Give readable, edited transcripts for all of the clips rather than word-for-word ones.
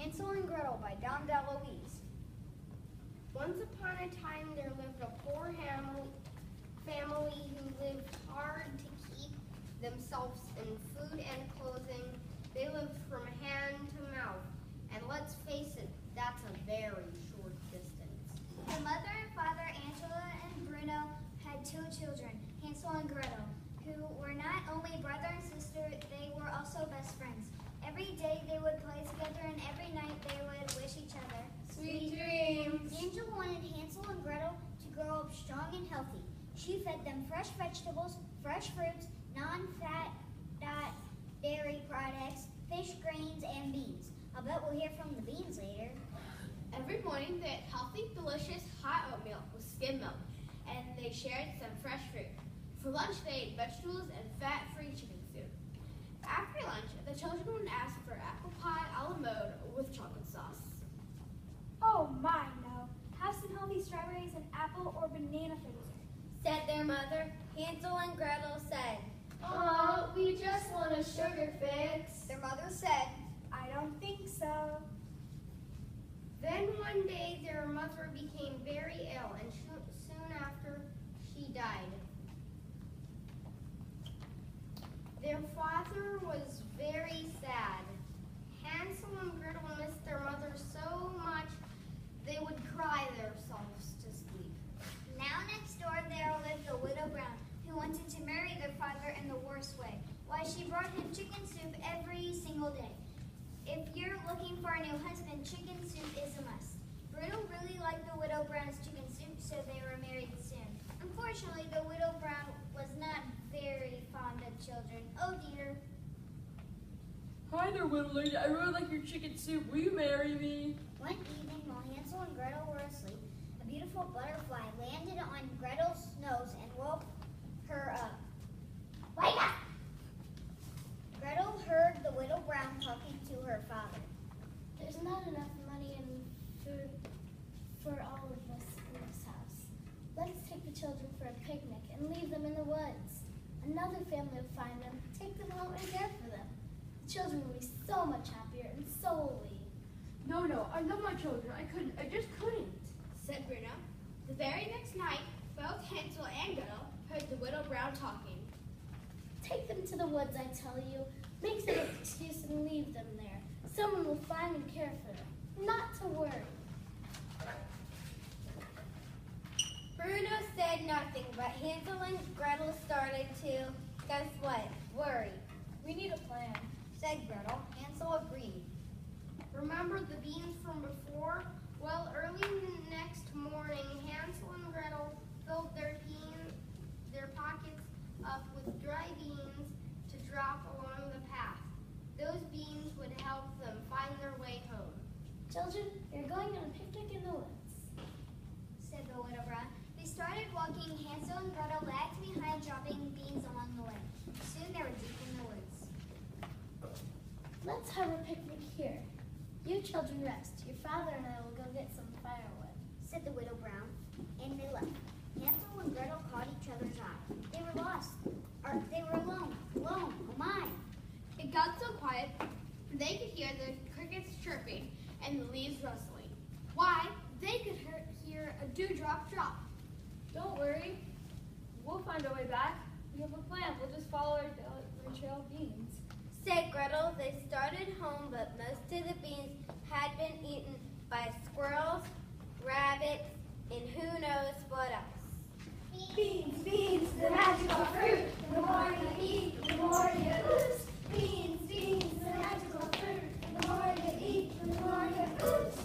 Hansel and Gretel by Don DeLuise. Once upon a time there lived a poor family who lived hard to keep themselves in food and clothing. They lived from hand to mouth, and let's face it, that's a very short distance. The mother and father, Angela and Bruno, had two children, Hansel and Gretel, who were not only brother and sister, they were also best friends. Every day they would play together, and every night they would wish each other Sweet dreams. Angel wanted Hansel and Gretel to grow up strong and healthy. She fed them fresh vegetables, fresh fruits, non-fat dairy products, fish, grains, and beans. I'll bet we'll hear from the beans later. Every morning they had healthy, delicious hot oatmeal with skim milk, and they shared some fresh fruit. For lunch they ate vegetables and fat-free chicken soup. After lunch, the children would ask for apple pie a la mode with chocolate sauce. Oh my, no. Have some healthy strawberries and apple or banana for dessert, said their mother. Hansel and Gretel said, "Oh, we just want a sugar fix." Their mother said, "I don't think so." Then one day their mother became very ill, and soon after she died. Their father was very sad. Hansel and Gretel missed their mother so much they would cry themselves to sleep. Now next door there lived a widow Brown, who wanted to marry their father in the worst way. Why, she brought him chicken soup every single day. If you're looking for a new husband, chicken soup is a must. Bruno really liked the widow Brown's chicken soup, so they were married soon. Unfortunately, the widow Brown was not very fond of children. Oh dear. Hi there, Widow Lady. I really like your chicken soup. Will you marry me? One evening, while Hansel and Gretel were asleep, a beautiful butterfly landed on Gretel's nose and woke her up. Wake up! Gretel heard the widow Brown talking to her father. There's not enough money and food for all of us in this house. Let's take the children for a picnic and leave them in the woods. Another family will find them, take them home, and care for them. The children will be so much happier, and so will we. No, I love my children. I just couldn't, said Bruno. The very next night, both Hansel and Gretel heard the widow Brown talking. Take them to the woods, I tell you. Make them an excuse and leave them there. Someone will find and care for them. Not to worry. Bruno said nothing, but Hansel and Gretel started to, guess what, worry. We need a plan, said Gretel. Hansel agreed. Remember the beans from before? Well, early next morning, Hansel and Gretel filled their pockets up with dry beans to drop along the path. Those beans would help them find their way home. Children, you're going on a picnic in the woods, said the widow Brown. They started walking. Hansel and Gretel lagged behind, dropping beans along the way. Soon they were deep in the woods. Let's have a picnic here. You children rest. Your father and I will go get some firewood, said the widow Brown, and they left. Hansel and Gretel caught each other's eye. They were lost. They were alone. Oh my. It got so quiet, they could hear the crickets chirping and the leaves rustling. Why, they could hear a dewdrop drop. Don't worry. We'll find our way back. We have a plan. We'll just follow our trail of beans, said Gretel. They started home, but most of the beans had been eaten by squirrels, rabbits, and who knows what else. Beans, the magical fruit. The more you eat, the more you lose. Beans, the magical fruit. The more you eat, the more you lose.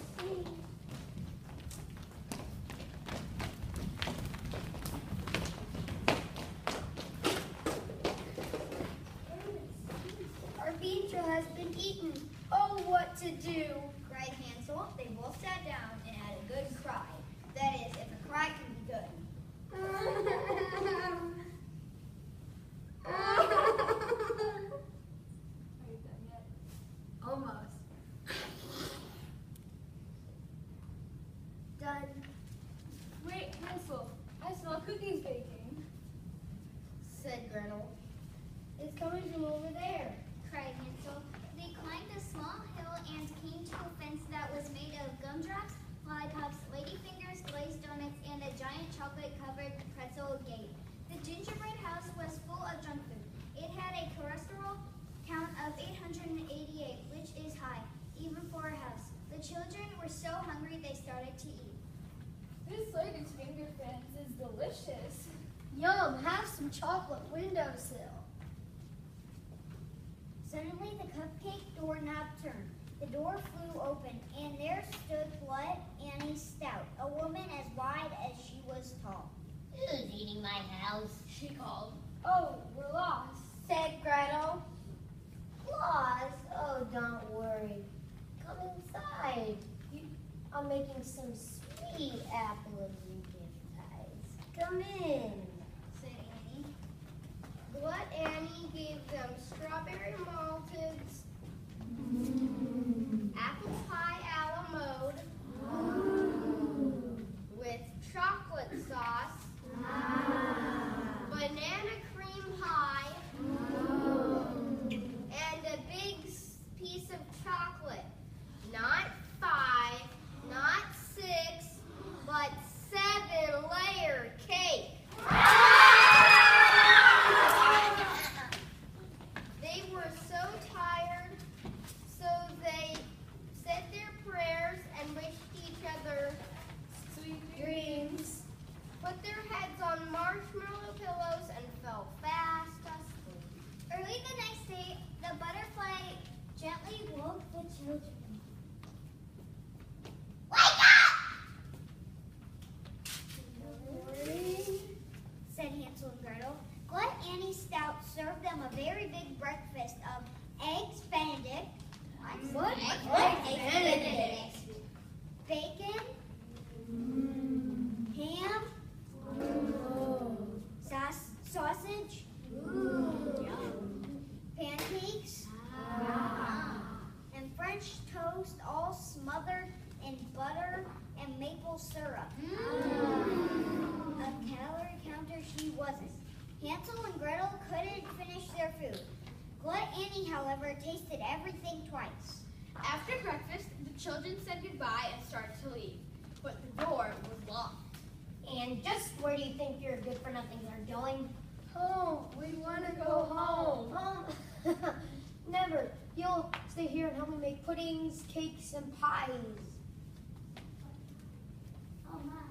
Our bean trail has been eaten. Oh, what to do? Cried Hansel. They both sat down and had a good cry. That is, if a cry can be good. Almost. Done. Wait, Hansel. I smell cookies baking, said Gretel. It's coming from over there, cried Hansel. They climbed a small hill and came to a fence junk food. It had a cholesterol count of 888, which is high, even for a house. The children were so hungry they started to eat. This lady's finger fans is delicious. Yum, have some chocolate windowsill. Suddenly the cupcake doorknob turned. The door flew open, and there stood Glut Annie Stout, a woman as wide as she was tall. Who's eating my house? She called. Oh, we're lost. Said Gretel. Claus? Oh, don't worry. Come inside. I'm making some sweet apple and gift pies. Come in. Said Annie. Glut Annie gave them strawberry malted, apple pie a la mode with chocolate sauce, banana cream pie, and a big piece of chocolate. Not 5, not 6, but 7-layer cake. They were so tired, so they said their prayers and wished each other Sweet Dreams. put their heads on marshmallow pillows and fell fast asleep. Early the next day, the butterfly gently woke the children. Said Hansel and Gretel. Glut Annie Stout served them a very big breakfast of eggs Benedict. What? Eggs Benedict. Bacon. Ham. Sausage. Pancakes. And French toast, all smothered in butter and maple syrup. A calorie counter she wasn't. Hansel and Gretel couldn't finish their food. Glut Annie, however, tasted everything twice. After breakfast, the children said goodbye and started to leave, but the door was locked. And just where do you think your good-for-nothings are going? Home. We want to go home. Home? Never. You'll stay here and help me make puddings, cakes, and pies. Oh my.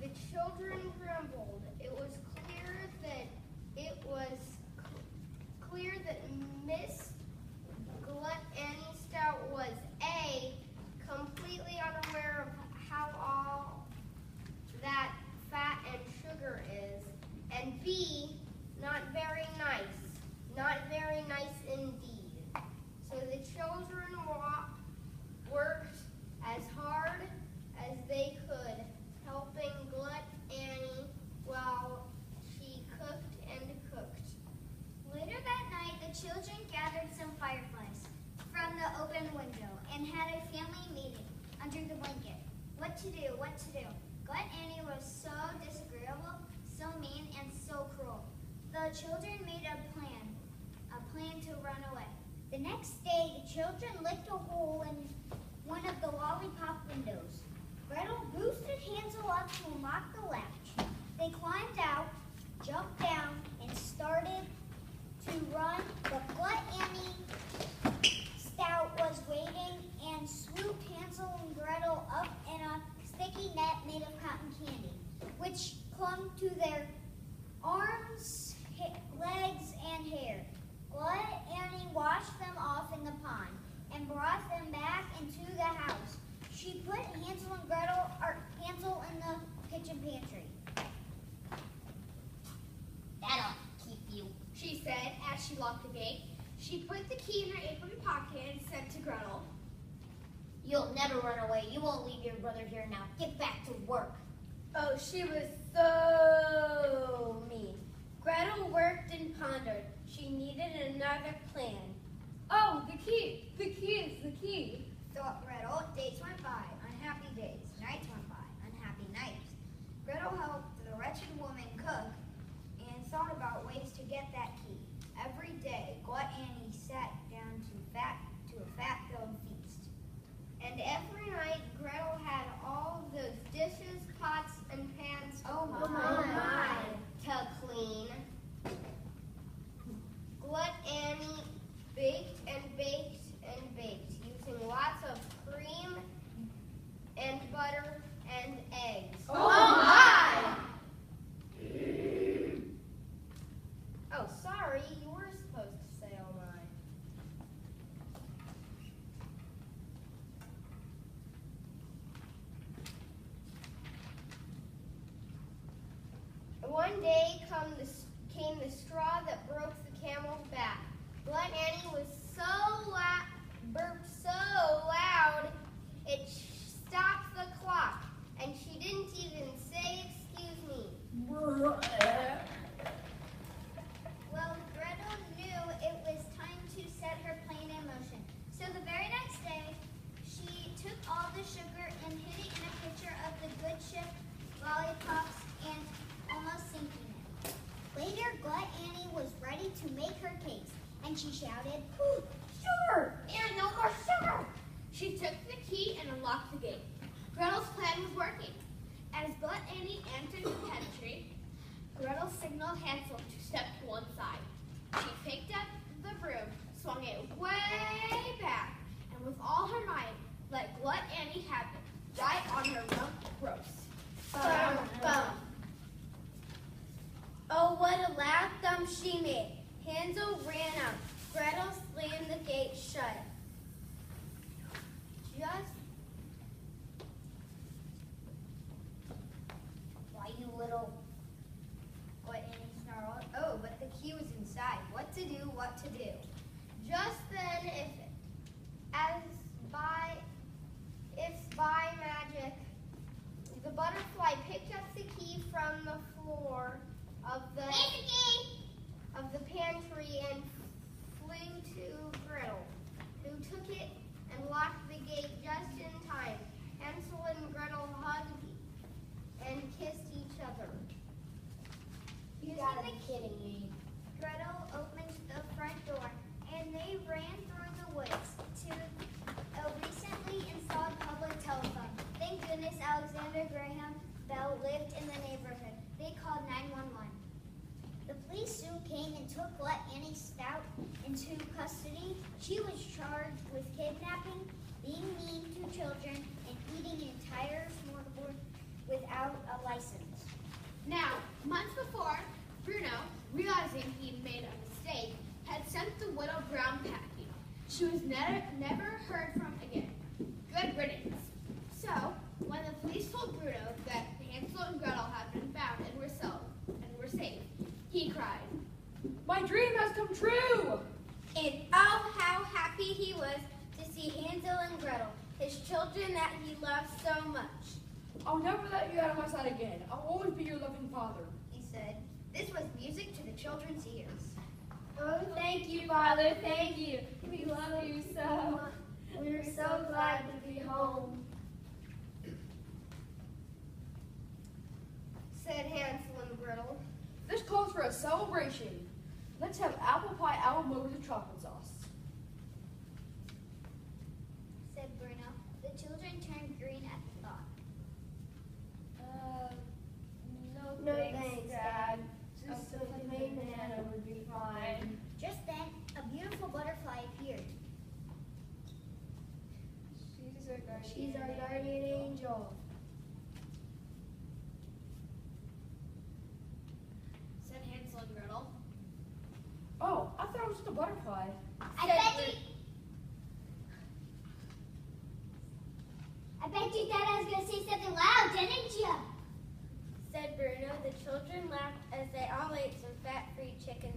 The children grumbled. It was clear that Miss Glut Annie Stout was A, completely unaware of how all that fat and sugar is, and B, not very nice. Not very nice indeed. So the children worked as hard as they could, helping Glut Annie while she cooked and cooked. Later that night, the children gathered some fireflies from the open window and had a family meeting under the blanket. What to do, what to do. Glut Annie was so disagreeable, so mean, and so cruel. The children made a plan to run away. The next day, the children licked a hole in one of the lollipop windows. Gretel boosted Hansel up to unlock the latch. They climbed out, jumped down, and started to run, but Glut Annie Stout was waiting and swooped Hansel and Gretel up in a sticky net made of cotton candy, which clung to their arms, legs, and hair. Glut Annie washed them off in the pond and brought them back into the house. She put Hansel in the kitchen pantry. That'll keep you. She said as she locked the gate. She put the key in her apron pocket and said to Gretel, You'll never run away. You won't leave your brother here now. Get back to work. Oh, she was so mean. Gretel worked and pondered. She needed another plan. oh, the key is the key. Thought Gretel. Days went by, unhappy days. Nights went by, unhappy nights. Gretel helped the wretched woman cook and thought about ways to get that key. Every day, Glut Annie sat down to a fat-filled feast. And every night, Gretel had all those dishes, pots, and pans Oh my. one day came the straw that broke the camel's back. Glut Annie was burped so loud it stopped the clock, and she didn't even say excuse me. Well, Gretel knew it was time to set her plan in motion. So the very next day, she took all the sugar and hid it in a pitcher of the good ship, lollipops, and almost sinking it. Later, Glut Annie was ready to make her cakes, and she shouted, Sugar! There's no more sugar! She took the key and unlocked the gate. Gretel's plan was working. As Glut Annie entered the pantry, Gretel signaled Hansel to step to one side. She picked up the broom, swung it way back, and with all her might, let Glut Annie have it, right on her rump roast. Bum, bum. Oh, what a loud thump she made. Hansel ran out. Gretel slammed the gate shut. "Why, you little..." Glut Annie snarled. Oh, but the key was inside. What to do, what to do? Just then, if by magic, the butterfly picked up the key from the floor of the pantry and flew to Gretel, who took it and locked the gate just in time. Hansel and Gretel hugged and kissed each other. You gotta be kidding me. Gretel opened the front door, and they ran through the woods to a recently installed public telephone. Thank goodness Alexander Graham Bell lived in the neighborhood. They called 911. The police soon came and took Glut Annie Stout into custody. She was charged with kidnapping, being mean to children, and eating an entire smorgasbord without a license. Now, months before, Bruno, realizing he'd made a mistake, had sent the widow Brown packing. She was never heard from again. Good riddance. So, when the police told Bruno that Hansel and Gretel had been found and were safe, he cried, My dream has come true! and oh, how happy he was to see Hansel and Gretel, his children that he loved so much. I'll never let you out of my sight again. I'll always be your loving father. He said. This was music to the children's ears. Oh, thank you, Father, thank you. We love you so. We're so glad to be home, said Hansel and Gretel. This calls for a celebration. Let's have apple pie a la mode with chocolate sauce. Said Bruno. The children turned green at the thought. No thanks, Dad. Just a plain banana would be fine. Just then, a beautiful butterfly appeared. She's our guardian angel. Said Hansel and Gretel. Oh, I thought it was just a butterfly. I bet you thought I was going to say something loud, didn't you? Said Bruno. The children laughed as they all ate some fat-free chicken